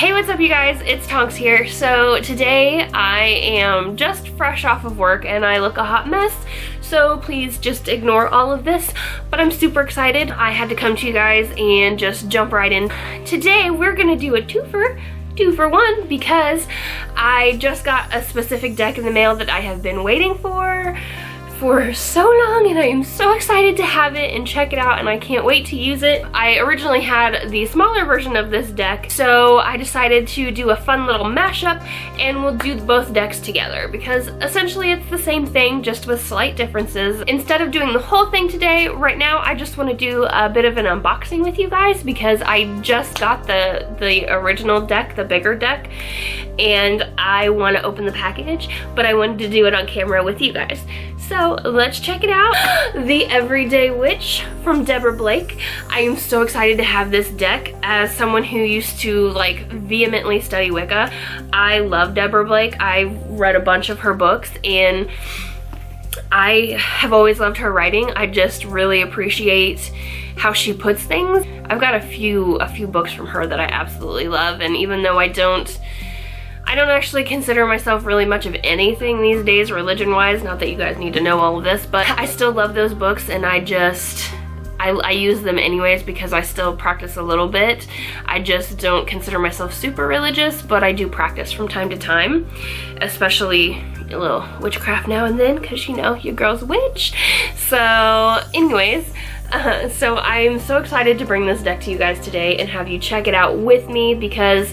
Hey, what's up you guys? It's Tonks here. So today I am just fresh off of work and I look a hot mess, so please just ignore all of this, but I'm super excited. I had to come to you guys and just jump right in. Today we're gonna do a two for one because I just got a specific deck in the mail that I have been waiting for so long, and I am so excited to have it and check it out, and I can't wait to use it. I originally had the smaller version of this deck, so I decided to do a fun little mashup, and we'll do both decks together because essentially it's the same thing, just with slight differences. Instead of doing the whole thing today, right now I just want to do a bit of an unboxing with you guys because I just got the original deck, the bigger deck, and I want to open the package, but I wanted to do it on camera with you guys. So let's check it out. The Everyday Witch from Deborah Blake. I am so excited to have this deck. As someone who used to like vehemently study Wicca, I love Deborah Blake. I've read a bunch of her books and I have always loved her writing. I just really appreciate how she puts things. I've got a few books from her that I absolutely love, and even though I don't actually consider myself really much of anything these days religion-wise, not that you guys need to know all of this, but I still love those books, and I use them anyways because I still practice a little bit. I just don't consider myself super religious, but I do practice from time to time, especially a little witchcraft now and then because, you know, your girl's a witch. So anyways, so I'm so excited to bring this deck to you guys today and have you check it out with me because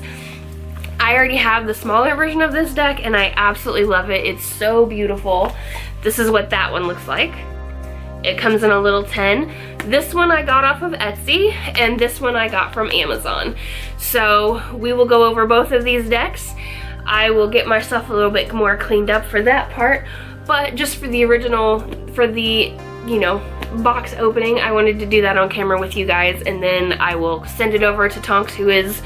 I already have the smaller version of this deck and I absolutely love it. It's so beautiful. This is what that one looks like. It comes in a little 10. This one I got off of Etsy and this one I got from Amazon. So we will go over both of these decks. I will get myself a little bit more cleaned up for that part, but just for the original, for the, you know, box opening, I wanted to do that on camera with you guys, and then I will send it over to Tonks, who is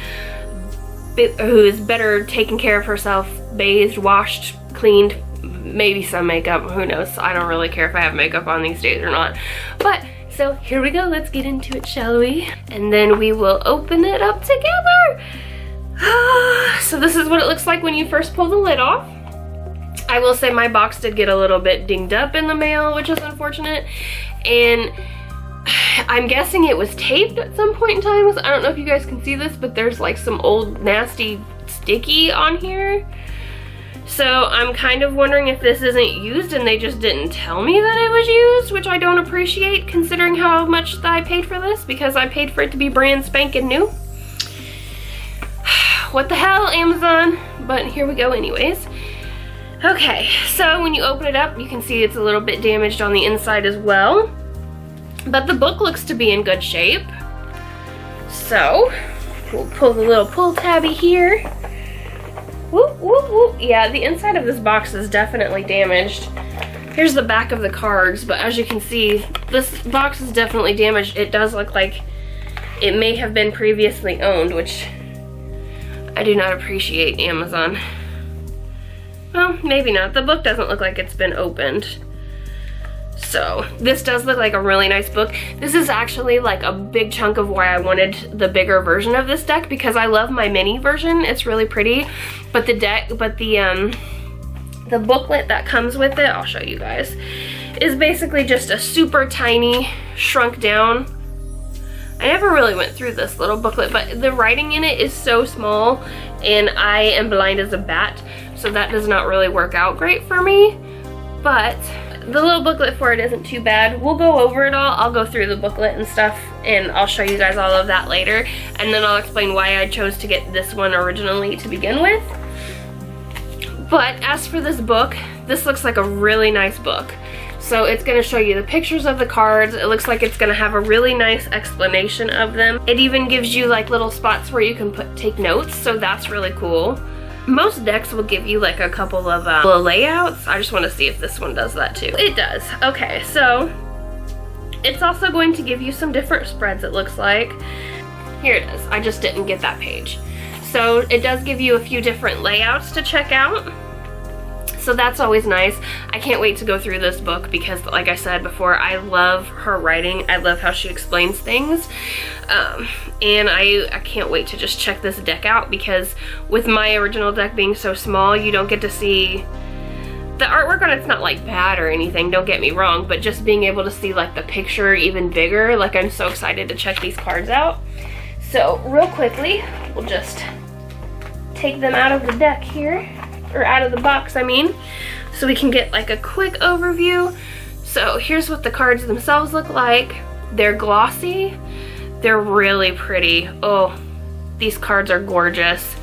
better taking care of herself, bathed, washed, cleaned, maybe some makeup, who knows. I don't really care if I have makeup on these days or not. But so here we go, let's get into it, shall we? And then we will open it up together. So this is what it looks like when you first pull the lid off. I will say my box did get a little bit dinged up in the mail, which is unfortunate, and I'm guessing it was taped at some point in time. I don't know if you guys can see this, but there's like some old nasty sticky on here. So I'm kind of wondering if this isn't used and they just didn't tell me that it was used, which I don't appreciate considering how much I paid for this, because I paid for it to be brand spanking new. What the hell, Amazon? But here we go anyways. Okay, so when you open it up, you can see it's a little bit damaged on the inside as well. But the book looks to be in good shape. So, we'll pull the little pull tabby here. Whoop, whoop, whoop. Yeah, the inside of this box is definitely damaged. Here's the back of the cards, but as you can see, this box is definitely damaged. It does look like it may have been previously owned, which I do not appreciate, Amazon. Well, maybe not. The book doesn't look like it's been opened. So this does look like a really nice book. This is actually like a big chunk of why I wanted the bigger version of this deck, because I love my mini version. It's really pretty, but the booklet that comes with it, I'll show you guys, is basically just a super tiny, shrunk down. I never really went through this little booklet, but the writing in it is so small, and I am blind as a bat, so that does not really work out great for me. But the little booklet for it isn't too bad. We'll go over it all. I'll go through the booklet and stuff, and I'll show you guys all of that later, and then I'll explain why I chose to get this one originally to begin with. But as for this book, this looks like a really nice book. So it's going to show you the pictures of the cards. It looks like it's going to have a really nice explanation of them. It even gives you like little spots where you can take notes, so that's really cool. Most decks will give you like a couple of layouts. I just want to see if this one does that too. It does. Okay, so it's also going to give you some different spreads, it looks like. Here it is. I just didn't get that page. So it does give you a few different layouts to check out. So that's always nice. I can't wait to go through this book because, like I said before, I love her writing. I love how she explains things. And I can't wait to just check this deck out, because with my original deck being so small, you don't get to see the artwork on it's not like bad or anything, don't get me wrong, but just being able to see like the picture even bigger, like I'm so excited to check these cards out. So real quickly, we'll just take them out of the deck here, or out of the box I mean, so we can get like a quick overview. So here's what the cards themselves look like. They're glossy, they're really pretty. Oh, these cards are gorgeous.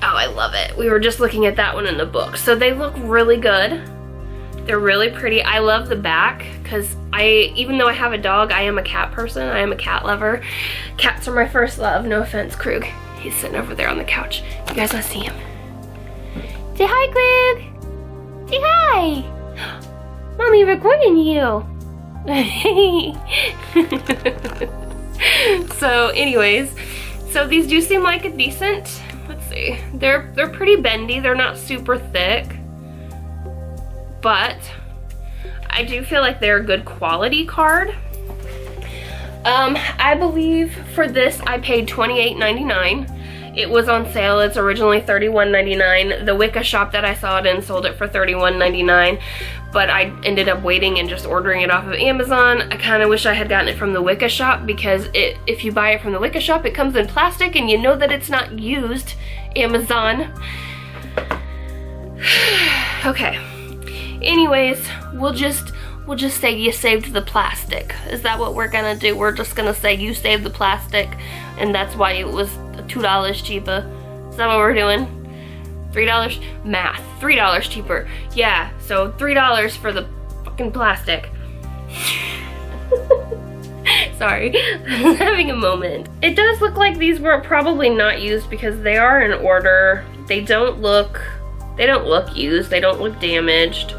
Oh, I love it. We were just looking at that one in the book. So they look really good. They're really pretty. I love the back because even though I have a dog, I am a cat person. I am a cat lover. Cats are my first love. No offense, Krug. He's sitting over there on the couch. You guys want to see him? Say hi, Krug. Say hi. Mommy recording you. So anyways, so these do seem like a decent, let's see, they're pretty bendy. They're not super thick, but I do feel like they're a good quality card. I believe for this I paid $28.99. It was on sale. It's originally $31.99. The Wicca shop that I saw it in sold it for $31.99, but I ended up waiting and just ordering it off of Amazon. I kind of wish I had gotten it from the Wicca shop, because if you buy it from the Wicca shop, it comes in plastic and you know that it's not used. Amazon. Okay. Anyways, we'll just say you saved the plastic. Is that what we're gonna do? We're just gonna say you saved the plastic, and that's why it was $2 cheaper. Is that what we're doing? $3? Math. $3 cheaper. Yeah, so $3 for the fucking plastic. Sorry, I'm having a moment. It does look like these were probably not used because they are in order. They don't look used. They don't look damaged.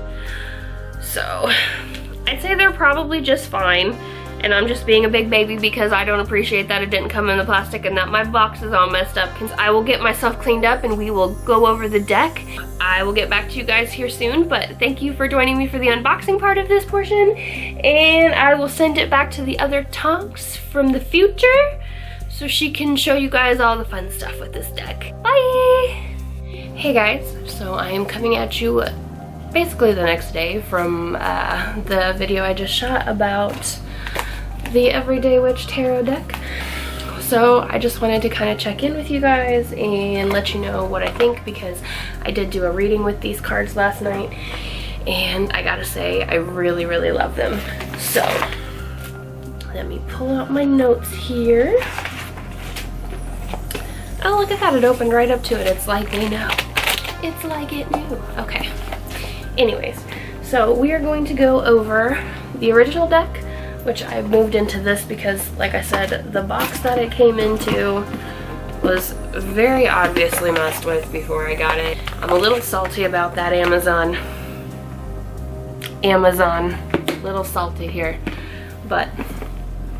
So I'd say they're probably just fine. And I'm just being a big baby because I don't appreciate that it didn't come in the plastic and that my box is all messed up. Because I will get myself cleaned up and we will go over the deck. I will get back to you guys here soon, but thank you for joining me for the unboxing part of this portion. And I will send it back to the other Tonks from the future so she can show you guys all the fun stuff with this deck. Bye! Hey guys, so I am coming at you basically the next day from the video I just shot about the Everyday Witch Tarot deck. So I just wanted to kind of check in with you guys and let you know what I think, because I did do a reading with these cards last night and I gotta say I really love them. So let me pull out my notes here. Oh, look at that, it opened right up to it. It's like we know. It's like it knew. Okay. Anyways, so we are going to go over the original deck, which I moved into this because, like I said, the box that it came into was very obviously messed with before I got it. I'm a little salty about that Amazon, a little salty here, but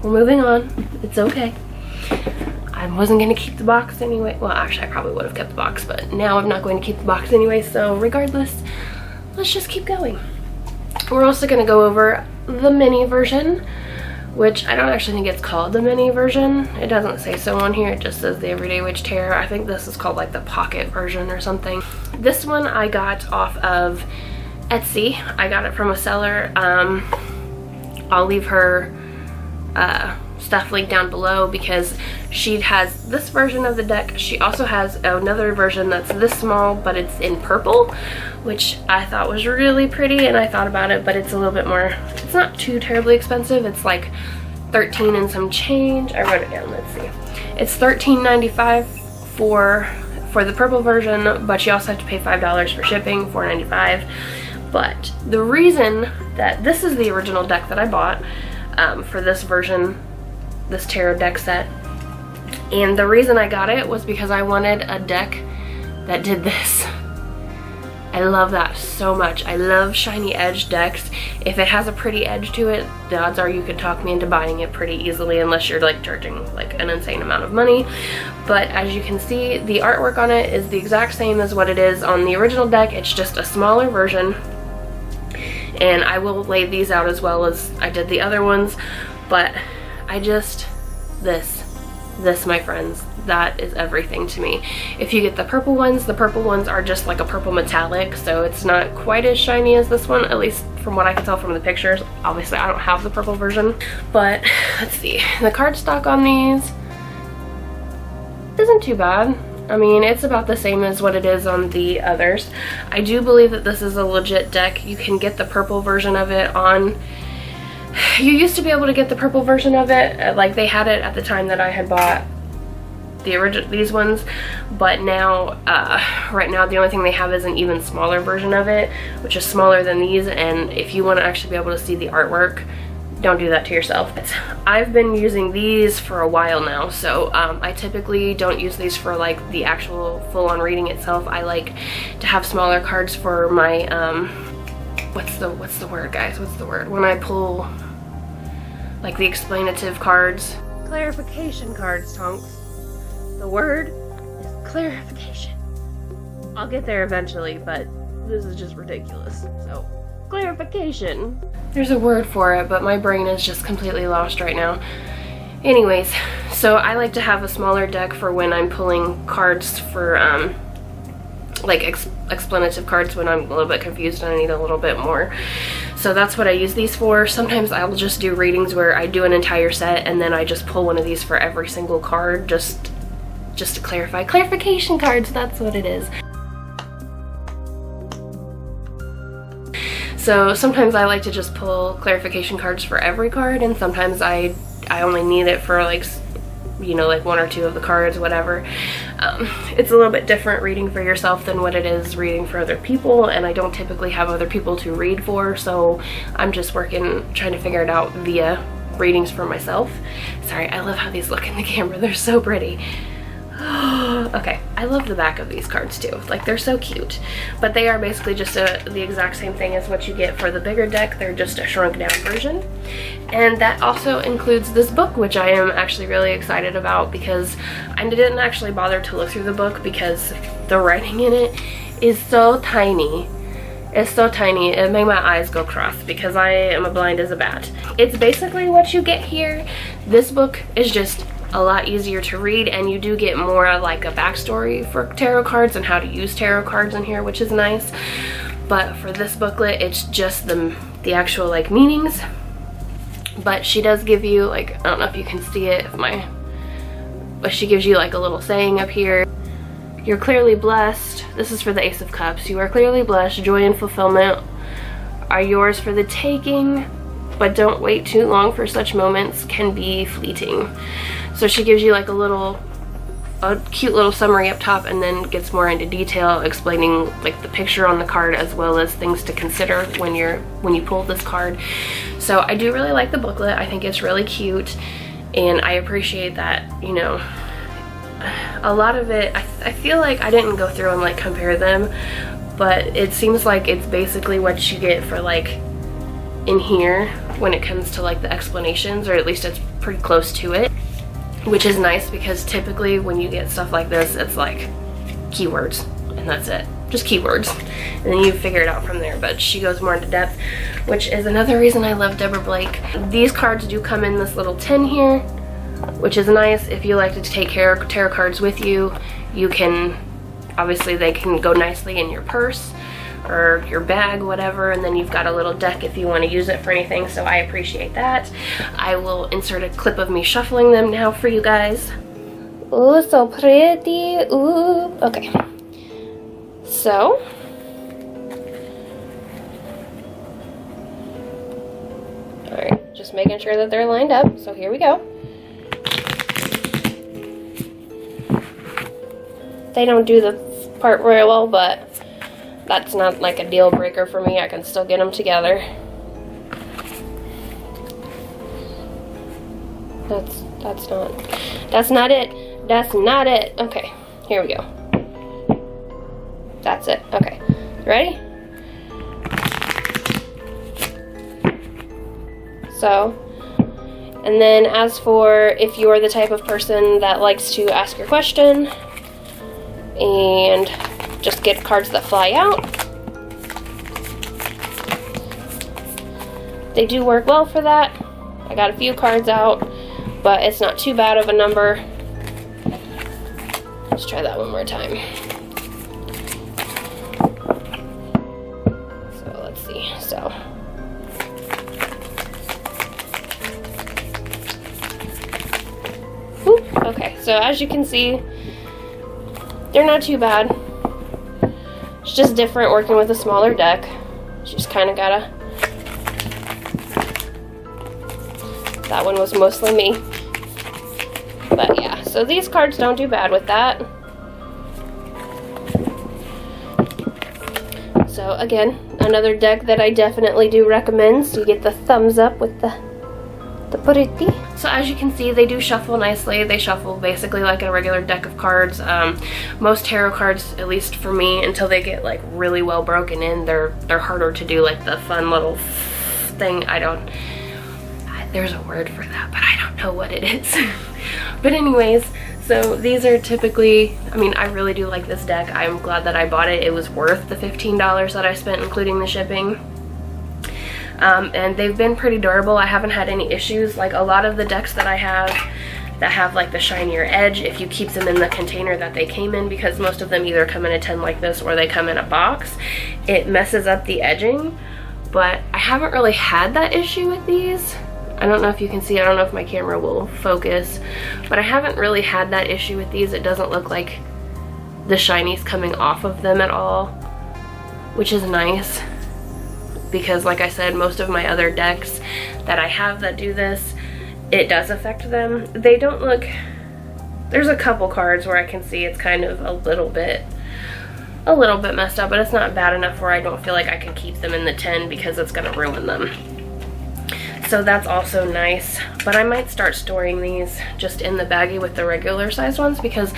we're moving on. It's okay. I wasn't going to keep the box anyway. Well, actually, I probably would have kept the box, but now I'm not going to keep the box anyway, so regardless, let's just keep going. We're also going to go over the mini version, which I don't actually think it's called the mini version. It doesn't say so on here. It just says the Everyday Witch Tarot. I think this is called like the pocket version or something. This one I got off of Etsy. I got it from a seller. I'll leave her stuff linked down below because she has this version of the deck. She also has another version that's this small, but it's in purple, which I thought was really pretty, and I thought about it, but it's a little bit more, it's not too terribly expensive. It's like $13 and some change. I wrote it down, let's see. It's $13.95 for the purple version, but you also have to pay $5 for shipping, $4.95. But the reason that this is the original deck that I bought for this version, this tarot deck set, and the reason I got it was because I wanted a deck that did this. I love that so much. I love shiny edge decks. If it has a pretty edge to it, the odds are you could talk me into buying it pretty easily, unless you're like charging like an insane amount of money. But as you can see, the artwork on it is the exact same as what it is on the original deck. It's just a smaller version. And I will lay these out as well as I did the other ones. But I just, this my friends, that is everything to me. If you get the purple ones are just like a purple metallic, so it's not quite as shiny as this one, at least from what I can tell from the pictures. Obviously I don't have the purple version, but let's see. The cardstock on these isn't too bad. I mean, it's about the same as what it is on the others. I do believe that this is a legit deck. You can get the purple version of it on, you used to be able to get the purple version of it, like they had it at the time that I had bought the original, these ones, but now right now the only thing they have is an even smaller version of it, which is smaller than these. And if you want to actually be able to see the artwork, don't do that to yourself. I've been using these for a while now, so I typically don't use these for like the actual full-on reading itself. I like to have smaller cards for my what's the word, guys? What's the word? When I pull like the explanative cards, clarification cards, Tonks. The word is clarification. I'll get there eventually, but this is just ridiculous. So, clarification. There's a word for it, but my brain is just completely lost right now. Anyways, so I like to have a smaller deck for when I'm pulling cards for like explanative cards when I'm a little bit confused and I need a little bit more. So that's what I use these for. Sometimes I'll just do readings where I do an entire set and then I just pull one of these for every single card, just to clarify. Clarification cards, that's what it is. So sometimes I like to just pull clarification cards for every card, and sometimes I only need it for like, you know, like one or two of the cards, whatever. It's a little bit different reading for yourself than what it is reading for other people, and I don't typically have other people to read for, so I'm just trying to figure it out via readings for myself. Sorry, I love how these look in the camera. They're so pretty. Okay, I love the back of these cards too. Like, they're so cute. But they are basically just the exact same thing as what you get for the bigger deck. They're just a shrunk down version. And that also includes this book, which I am actually really excited about because I didn't actually bother to look through the book because the writing in it is so tiny. It's so tiny, it made my eyes go cross because I am blind as a bat. It's basically what you get here. This book is just a lot easier to read, and you do get more like a backstory for tarot cards and how to use tarot cards in here, which is nice. But for this booklet, it's just the actual like meanings. But she does give you, like, I don't know if you can see it, but she gives you like a little saying up here. You're clearly blessed. This is for the Ace of Cups. You are clearly blessed. Joy and fulfillment are yours for the taking, but don't wait too long, for such moments can be fleeting. So she gives you like a cute little summary up top, and then gets more into detail explaining like the picture on the card as well as things to consider when you pull this card. So I do really like the booklet. I think it's really cute, and I appreciate that, you know, a lot of it, I feel like I didn't go through and like compare them, but it seems like it's basically what you get for like in here when it comes to like the explanations, or at least it's pretty close to it, which is nice because typically when you get stuff like this, it's like keywords and that's it, just keywords, and then you figure it out from there. But she goes more into depth, which is another reason I love Deborah Blake. These cards do come in this little tin here, which is nice. If you like to take tarot cards with you, you can, obviously they can go nicely in your purse or your bag, whatever, and then you've got a little deck if you want to use it for anything, so I appreciate that. I will insert a clip of me shuffling them now for you guys. Ooh, so pretty. Ooh, okay. So, alright, just making sure that they're lined up, so here we go. They don't do the part very well, but that's not like a deal breaker for me. I can still get them together. That's not it. That's not it. Okay, here we go. That's it. Okay. Ready? So, and then as for if you're the type of person that likes to ask your question and just get cards that fly out, they do work well for that. I got a few cards out, but it's not too bad of a number. Let's try that one more time. So let's see. So okay, so as you can see, they're not too bad. It's just different working with a smaller deck. You just kind of gotta... That one was mostly me. But yeah, so these cards don't do bad with that. So again, another deck that I definitely do recommend. So you get the thumbs up with the pretty. So as you can see, they do shuffle nicely. They shuffle basically like a regular deck of cards. Most tarot cards, at least for me, until they get like really well broken in, they're harder to do like the fun little thing. There's a word for that, but I don't know what it is. But anyways, so these are typically, I mean, I really do like this deck. I'm glad that I bought it. It was worth the $15 that I spent, including the shipping. And they've been pretty durable. I haven't had any issues. Like a lot of the decks that I have that have like the shinier edge, if you keep them in the container that they came in, because most of them either come in a tin like this or they come in a box, it messes up the edging. But I haven't really had that issue with these. I don't know if you can see, I don't know if my camera will focus, but I haven't really had that issue with these. It doesn't look like the shiny's coming off of them at all, which is nice. Because like I said, most of my other decks that I have that do this, it does affect them. They don't look, there's a couple cards where I can see it's kind of a little bit messed up, but it's not bad enough where I don't feel like I can keep them in the tin because it's gonna ruin them. So that's also nice, but I might start storing these just in the baggie with the regular sized ones, because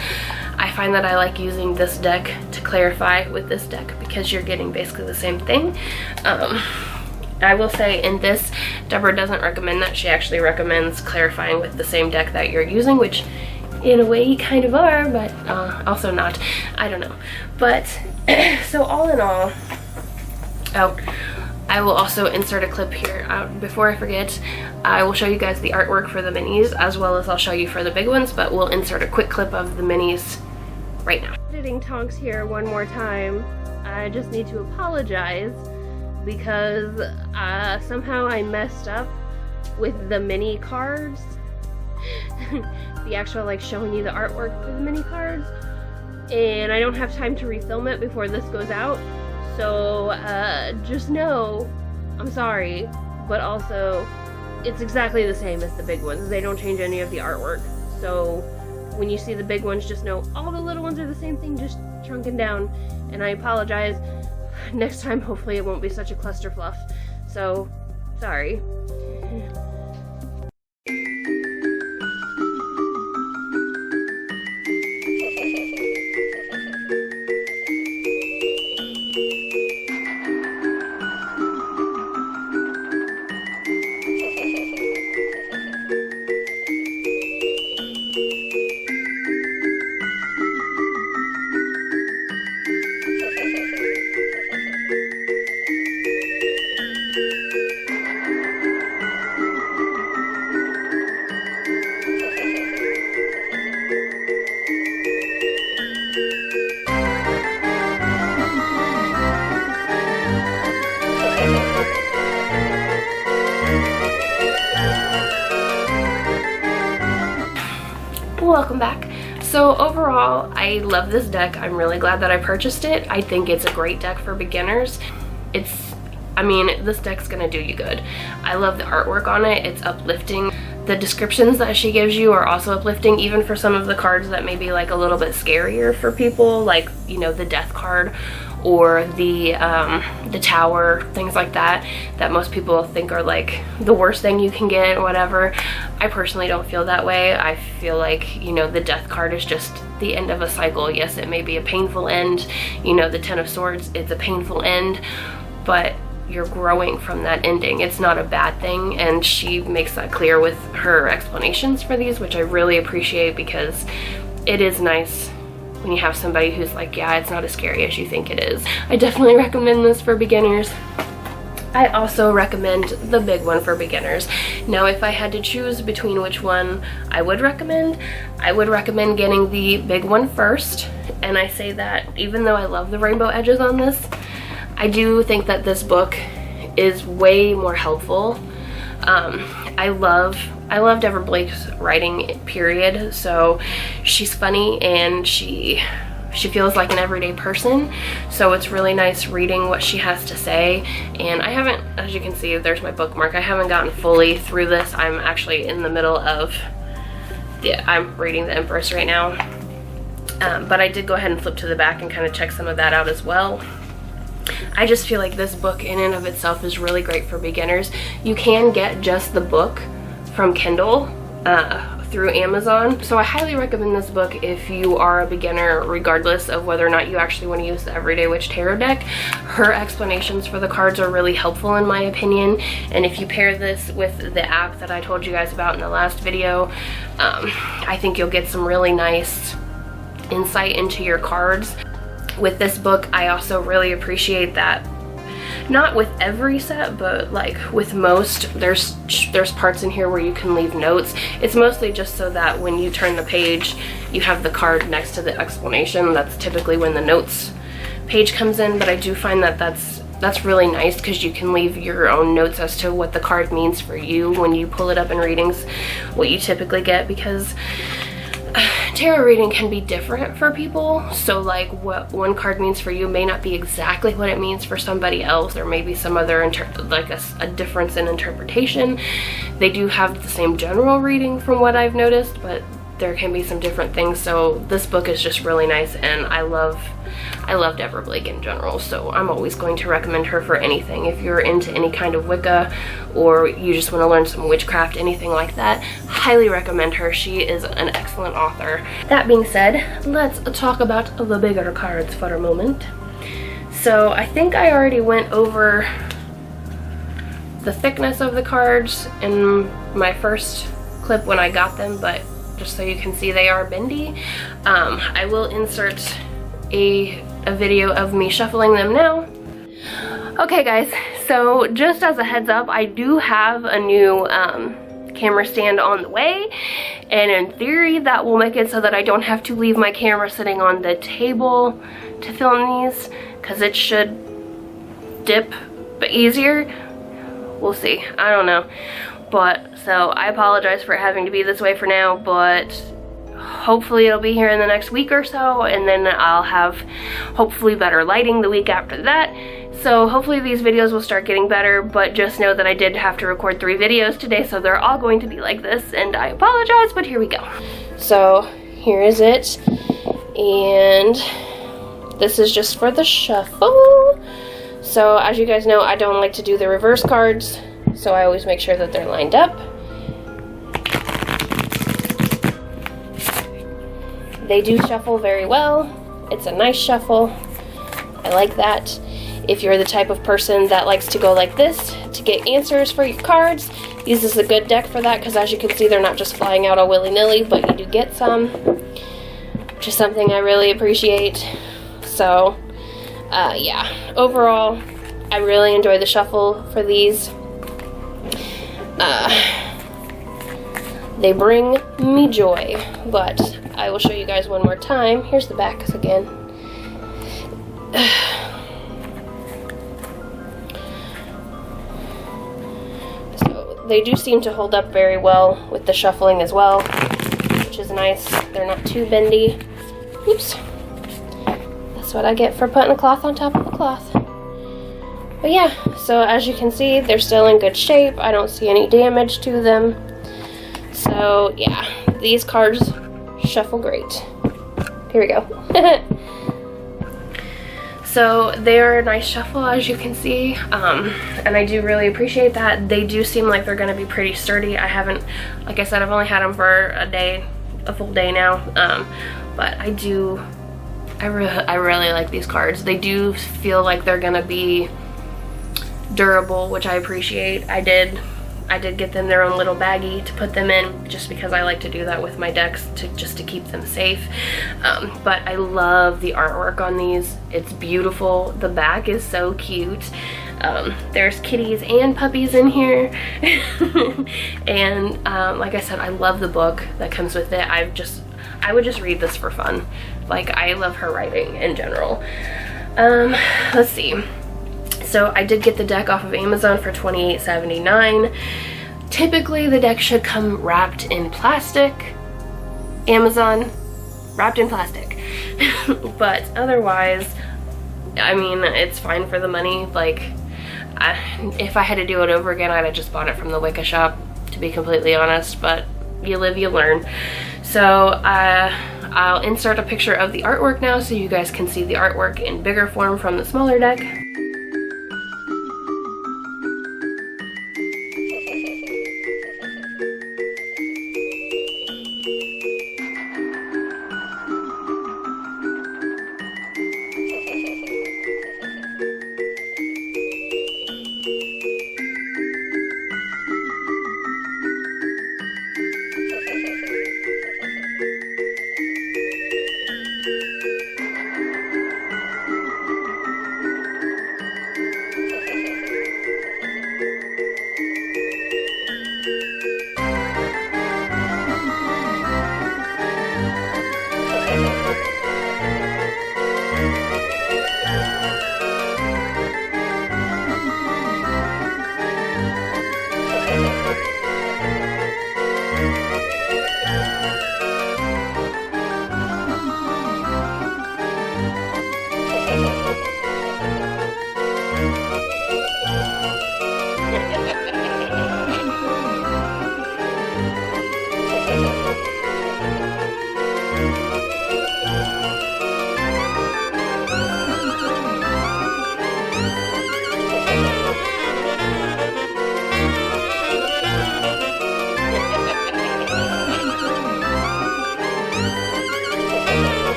I find that I like using this deck to clarify with this deck, because you're getting basically the same thing. I will say in this, Deborah doesn't recommend that. She actually recommends clarifying with the same deck that you're using, which in a way you kind of are, but also not. I don't know. But so all in all, I will also insert a clip here. Before I forget, I will show you guys the artwork for the minis, as well as I'll show you for the big ones, but we'll insert a quick clip of the minis right now. Editing Tonks here one more time. I just need to apologize because somehow I messed up with the mini cards. The actual like showing you the artwork for the mini cards. And I don't have time to refilm it before this goes out. So just know, I'm sorry, but also it's exactly the same as the big ones. They don't change any of the artwork. So when you see the big ones, just know all the little ones are the same thing, just shrunken down. And I apologize. Next time, hopefully it won't be such a clusterfluff. So, sorry. Welcome back. So overall, I love this deck. I'm really glad that I purchased it. I think it's a great deck for beginners. I mean, this deck's gonna do you good. I love the artwork on it. It's uplifting. The descriptions that she gives you are also uplifting, even for some of the cards that may be like a little bit scarier for people, like, you know, the death card or the Tower, things like that, that most people think are like the worst thing you can get or whatever. I personally don't feel that way. I feel like, you know, the Death card is just the end of a cycle. Yes, it may be a painful end. You know, the Ten of Swords, it's a painful end, but you're growing from that ending. It's not a bad thing, and she makes that clear with her explanations for these, which I really appreciate, because it is nice when you have somebody who's like, yeah, it's not as scary as you think it is. I definitely recommend this for beginners. I also recommend the big one for beginners. Now, if I had to choose between which one I would recommend getting the big one first. And I say that even though I love the rainbow edges on this, I do think that this book is way more helpful. I love Deborah Blake's writing, period. So she's funny and she feels like an everyday person. So it's really nice reading what she has to say. And I haven't, as you can see, there's my bookmark. I haven't gotten fully through this. I'm actually in the middle of, I'm reading The Empress right now. But I did go ahead and flip to the back and kind of check some of that out as well. I just feel like this book in and of itself is really great for beginners. You can get just the book from Kindle through Amazon. So I highly recommend this book if you are a beginner, regardless of whether or not you actually want to use the Everyday Witch Tarot deck. Her explanations for the cards are really helpful in my opinion. And if you pair this with the app that I told you guys about in the last video, I think you'll get some really nice insight into your cards. With this book, I also really appreciate that, not with every set, but like with most, there's parts in here where you can leave notes. It's mostly just so that when you turn the page, you have the card next to the explanation. That's typically when the notes page comes in, but I do find that that's really nice, because you can leave your own notes as to what the card means for you when you pull it up in readings, what you typically get, because tarot reading can be different for people. So like what one card means for you may not be exactly what it means for somebody else. There may be some other a difference in interpretation. They do have the same general reading from what I've noticed, but there can be some different things. So this book is just really nice, and I love Deborah Blake in general, so I'm always going to recommend her for anything. If you're into any kind of Wicca, or you just want to learn some witchcraft, anything like that, highly recommend her. She is an excellent author. That being said, let's talk about the bigger cards for a moment. So I think I already went over the thickness of the cards in my first clip when I got them, but just so you can see, they are bendy. I will insert a video of me shuffling them now. Okay guys, so just as a heads up, I do have a new camera stand on the way, and in theory that will make it so that I don't have to leave my camera sitting on the table to film these, because it should dip easier. We'll see, I don't know. But so I apologize for it having to be this way for now, but hopefully it'll be here in the next week or so, and then I'll have hopefully better lighting the week after that. So hopefully these videos will start getting better, but just know that I did have to record 3 videos today, so they're all going to be like this, and I apologize, but here we go. So here is it, and this is just for the shuffle. So as you guys know, I don't like to do the reverse cards, so I always make sure that they're lined up. They do shuffle very well. It's a nice shuffle. I like that. If you're the type of person that likes to go like this to get answers for your cards, this is a good deck for that, because as you can see, they're not just flying out all willy-nilly, but you do get some, which is something I really appreciate. So yeah, overall, I really enjoy the shuffle for these. They bring me joy, but I will show you guys one more time. Here's the backs again. So they do seem to hold up very well with the shuffling as well, which is nice. They're not too bendy. Oops. That's what I get for putting a cloth on top of a cloth. But yeah, so as you can see, they're still in good shape. I don't see any damage to them. So yeah, these cards shuffle great. Here we go. So they are a nice shuffle, as you can see, and I do really appreciate that. They do seem like they're going to be pretty sturdy. I haven't, like I said, I've only had them for a full day now, but I really like these cards. They do feel like they're going to be durable, which I appreciate. I did get them their own little baggie to put them in, just because I like to do that with my decks, just to keep them safe. But I love the artwork on these. It's beautiful. The back is so cute. There's kitties and puppies in here. And like I said, I love the book that comes with it. I would just read this for fun. Like, I love her writing in general. Let's see. So I did get the deck off of Amazon for $28.79. Typically the deck should come wrapped in plastic. Amazon, wrapped in plastic. But otherwise, I mean, it's fine for the money. Like, if I had to do it over again, I'd have just bought it from the Wicca shop, to be completely honest, but you live, you learn. So I'll insert a picture of the artwork now so you guys can see the artwork in bigger form from the smaller deck.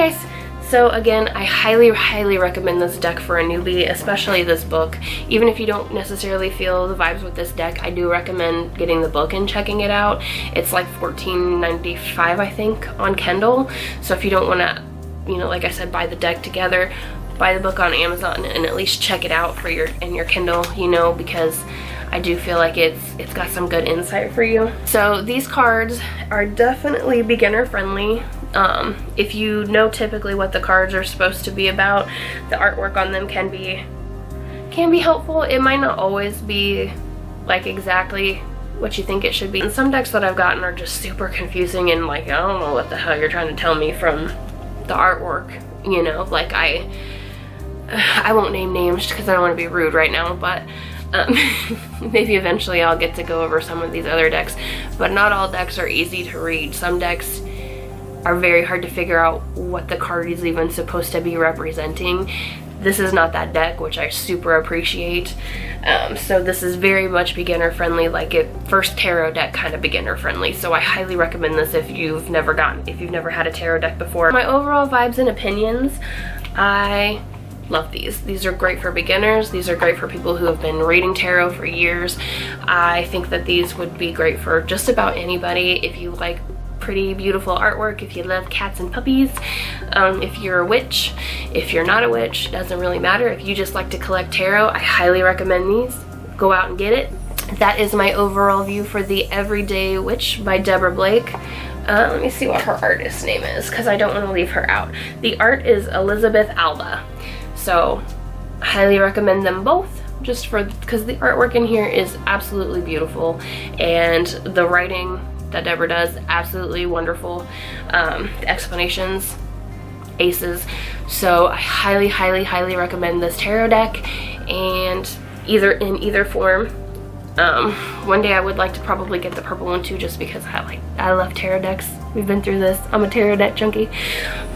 guys, so again, I highly recommend this deck for a newbie, especially this book. Even if you don't necessarily feel the vibes with this deck, I do recommend getting the book and checking it out. It's like $14.95 I think on Kindle. So if you don't want to, you know, like I said, buy the deck together, buy the book on Amazon and at least check it out for your Kindle, you know, because I do feel like it's got some good insight for you. So these cards are definitely beginner friendly. If you know typically what the cards are supposed to be about, the artwork on them can be helpful. It might not always be like exactly what you think it should be. And some decks that I've gotten are just super confusing and like, I don't know what the hell you're trying to tell me from the artwork, you know, like I won't name names because I don't want to be rude right now, but maybe eventually I'll get to go over some of these other decks, but not all decks are easy to read. Some decks are very hard to figure out what the card is even supposed to be representing. This is not that deck, which I super appreciate. So this is very much beginner friendly, like it first tarot deck kind of beginner friendly. So I highly recommend this if you've never had a tarot deck before. My overall vibes and opinions, I love these. These are great for beginners. These are great for people who have been reading tarot for years. I think that these would be great for just about anybody. If you like pretty beautiful artwork, if you love cats and puppies, if you're a witch, if you're not a witch, doesn't really matter. If you just like to collect tarot, I highly recommend these. Go out and get it. That is my overall view for the Everyday Witch by Deborah Blake. Let me see what her artist name is because I don't want to leave her out. The art is Elizabeth Alba. So I highly recommend them both just because the artwork in here is absolutely beautiful and the writing that Deborah does, absolutely wonderful. The explanations, aces. So I highly recommend this tarot deck, and in either form. One day I would like to probably get the purple one too, just because I love tarot decks. We've been through this. I'm a tarot deck junkie.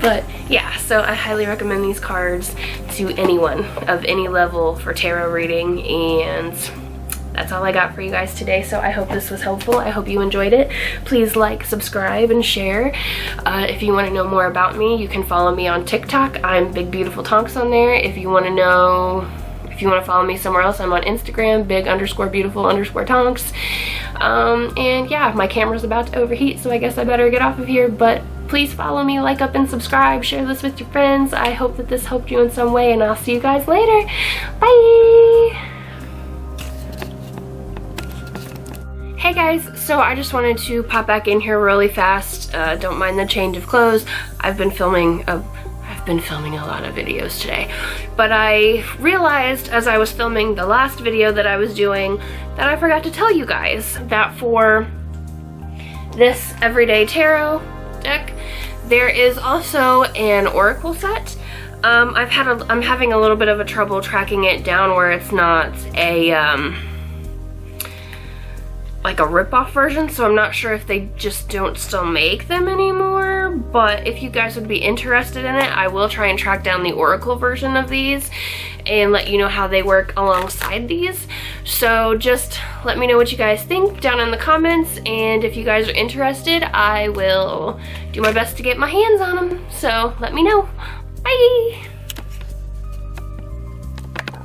But yeah, so I highly recommend these cards to anyone of any level for tarot reading, and that's all I got for you guys today. So I hope this was helpful. I hope you enjoyed it. Please like, subscribe, and share. If you want to know more about me, you can follow me on TikTok. I'm Big Beautiful Tonks on there. If you want to follow me somewhere else, I'm on Instagram, big_beautiful_tonks. And yeah, my camera's about to overheat, so I guess I better get off of here. But please follow me, like up, and subscribe. Share this with your friends. I hope that this helped you in some way, and I'll see you guys later. Bye! Hey guys, so I just wanted to pop back in here really fast. Don't mind the change of clothes. I've been filming a lot of videos today, but I realized as I was filming the last video that I was doing that I forgot to tell you guys that for this Everyday Tarot deck, there is also an Oracle set. I'm having a little bit of a trouble tracking it down where it's not a like a rip-off version, so I'm not sure if they just don't still make them anymore, but if you guys would be interested in it, I will try and track down the Oracle version of these and let you know how they work alongside these. So just let me know what you guys think down in the comments, and if you guys are interested, I will do my best to get my hands on them. So let me know.